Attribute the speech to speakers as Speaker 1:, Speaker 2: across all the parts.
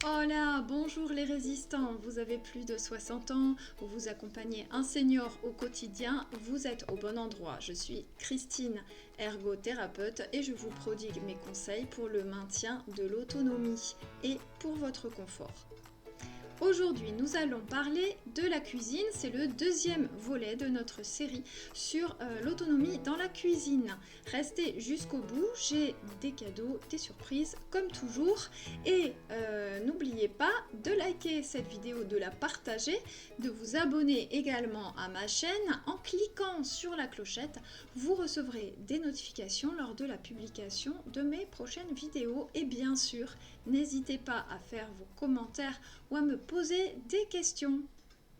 Speaker 1: Hola, bonjour les résistants, vous avez plus de 60 ans, vous accompagnez un senior au quotidien, vous êtes au bon endroit. Je suis Christine, ergothérapeute, et je vous prodigue mes conseils pour le maintien de l'autonomie et pour votre confort. Aujourd'hui, nous allons parler de la cuisine. C'est le deuxième volet de notre série sur l'autonomie dans la cuisine. Restez jusqu'au bout, j'ai des cadeaux, des surprises comme toujours. Et n'oubliez pas de liker cette vidéo, de la partager, de vous abonner également à ma chaîne. En cliquant sur la clochette, vous recevrez des notifications lors de la publication de mes prochaines vidéos. Et bien sûr, n'hésitez pas à faire vos commentaires ou à me poser des questions.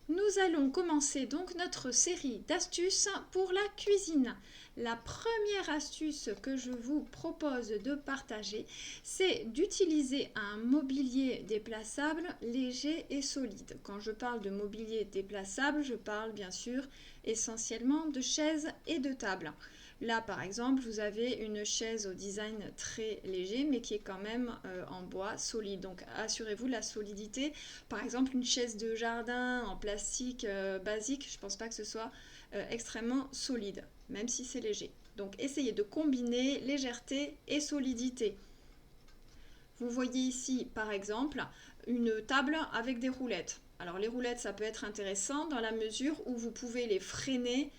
Speaker 1: Nous allons commencer donc notre série d'astuces pour la cuisine. La première astuce que je vous propose de partager, c'est d'utiliser un mobilier déplaçable, léger et solide. Quand je parle de mobilier déplaçable, je parle bien sûr essentiellement de chaises et de tables. Là, par exemple, vous avez une chaise au design très léger, mais qui est quand même en bois solide. Donc, assurez-vous de la solidité. Par exemple, une chaise de jardin en plastique basique, je ne pense pas que ce soit extrêmement solide, même si c'est léger. Donc, essayez de combiner légèreté et solidité. Vous voyez ici, par exemple, une table avec des roulettes. Alors, les roulettes, ça peut être intéressant dans la mesure où vous pouvez les freiner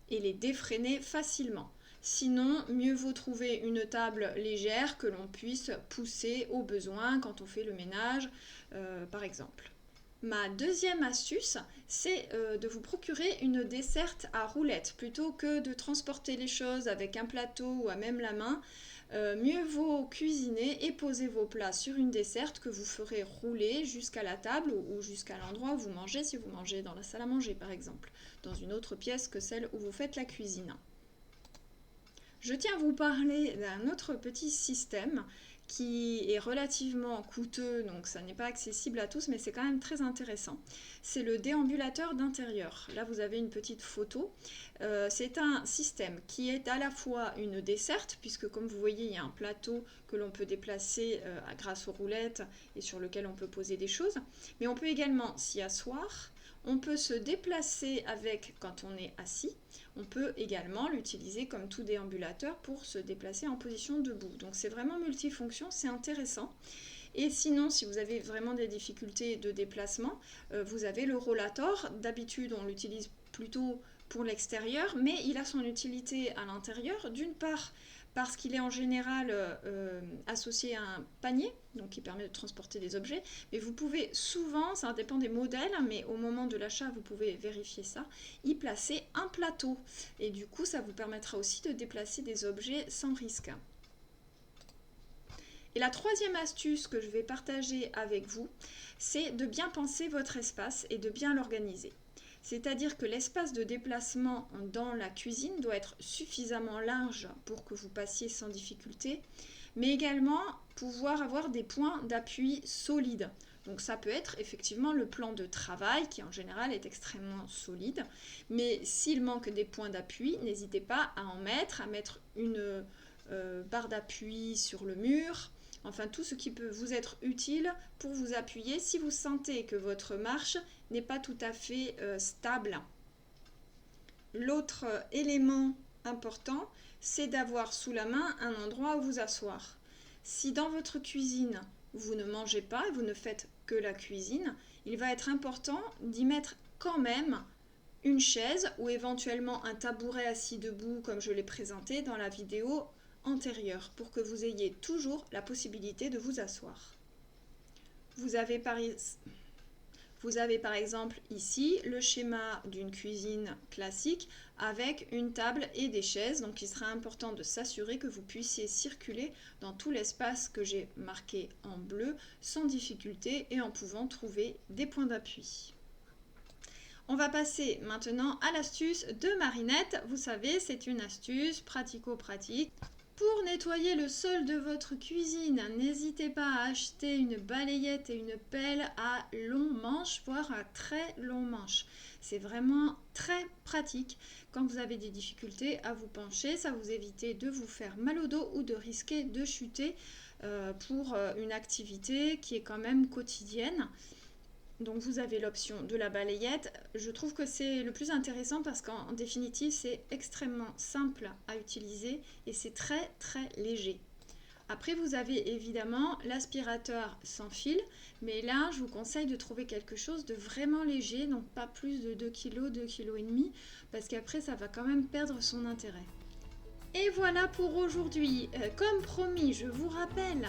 Speaker 1: et les défreiner facilement. Sinon, mieux vaut trouver une table légère que l'on puisse pousser au besoin quand on fait le ménage, par exemple. Ma deuxième astuce, c'est de vous procurer une desserte à roulettes. Plutôt que de transporter les choses avec un plateau ou à même la main, mieux vaut cuisiner et poser vos plats sur une desserte que vous ferez rouler jusqu'à la table ou jusqu'à l'endroit où vous mangez, si vous mangez dans la salle à manger par exemple, dans une autre pièce que celle où vous faites la cuisine. Je tiens à vous parler d'un autre petit système qui est relativement coûteux, donc ça n'est pas accessible à tous, mais c'est quand même très intéressant. C'est le déambulateur d'intérieur. Là, vous avez une petite photo. C'est un système qui est à la fois une desserte, puisque comme vous voyez, il y a un plateau que l'on peut déplacer grâce aux roulettes et sur lequel on peut poser des choses, mais on peut également s'y asseoir. On peut se déplacer avec quand on est assis. On peut également l'utiliser comme tout déambulateur pour se déplacer en position debout. Donc c'est vraiment multifonction, c'est intéressant. Et sinon, si vous avez vraiment des difficultés de déplacement, vous avez le rollator. D'habitude, on l'utilise plutôt pour l'extérieur, mais il a son utilité à l'intérieur. D'une part, parce qu'il est en général associé à un panier, donc qui permet de transporter des objets. Mais vous pouvez souvent, ça dépend des modèles, mais au moment de l'achat, vous pouvez vérifier ça, y placer un plateau. Et du coup, ça vous permettra aussi de déplacer des objets sans risque. Et la troisième astuce que je vais partager avec vous, c'est de bien penser votre espace et de bien l'organiser. C'est-à-dire que l'espace de déplacement dans la cuisine doit être suffisamment large pour que vous passiez sans difficulté, mais également pouvoir avoir des points d'appui solides. Donc ça peut être effectivement le plan de travail qui en général est extrêmement solide, mais s'il manque des points d'appui, n'hésitez pas à en mettre, à mettre une barre d'appui sur le mur, enfin tout ce qui peut vous être utile pour vous appuyer si vous sentez que votre marche n'est pas tout à fait stable. L'autre élément important, c'est d'avoir sous la main un endroit où vous asseoir. Si dans votre cuisine, vous ne mangez pas et vous ne faites que la cuisine, il va être important d'y mettre quand même une chaise ou éventuellement un tabouret assis debout comme je l'ai présenté dans la vidéo antérieure pour que vous ayez toujours la possibilité de vous asseoir. Vous avez par exemple ici le schéma d'une cuisine classique avec une table et des chaises, donc il sera important de s'assurer que vous puissiez circuler dans tout l'espace que j'ai marqué en bleu sans difficulté et en pouvant trouver des points d'appui. On va passer maintenant à l'astuce de Marinette. Vous savez, c'est une astuce pratico-pratique. Pour nettoyer le sol de votre cuisine, n'hésitez pas à acheter une balayette et une pelle à long manche, voire à très long manche. C'est vraiment très pratique quand vous avez des difficultés à vous pencher. Ça vous évite de vous faire mal au dos ou de risquer de chuter pour une activité qui est quand même quotidienne. Donc vous avez l'option de la balayette. Je trouve que c'est le plus intéressant parce qu'en définitive c'est extrêmement simple à utiliser et c'est très très léger. Après vous avez évidemment l'aspirateur sans fil, mais là je vous conseille de trouver quelque chose de vraiment léger, donc pas plus de 2 kg, 2 kg et demi, parce qu'après ça va quand même perdre son intérêt. Et voilà pour aujourd'hui. Comme promis, je vous rappelle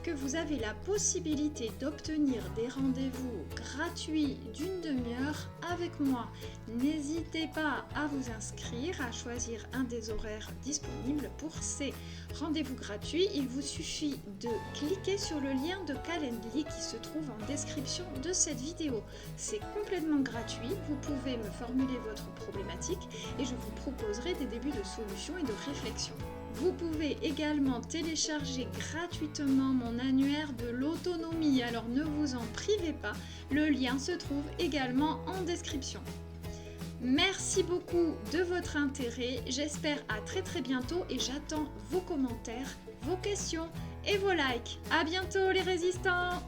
Speaker 1: que vous avez la possibilité d'obtenir des rendez-vous gratuits d'une demi-heure avec moi. N'hésitez pas à vous inscrire, à choisir un des horaires disponibles pour ces rendez-vous gratuits. Il vous suffit de cliquer sur le lien de Calendly qui se trouve en description de cette vidéo. C'est complètement gratuit, vous pouvez me formuler votre problématique et je vous proposerai des débuts de solutions et de réflexion. Vous pouvez également télécharger gratuitement mon annuaire de l'autonomie, alors ne vous en privez pas, le lien se trouve également en description. Merci beaucoup de votre intérêt, j'espère à très très bientôt et j'attends vos commentaires, vos questions et vos likes. À bientôt les résistants!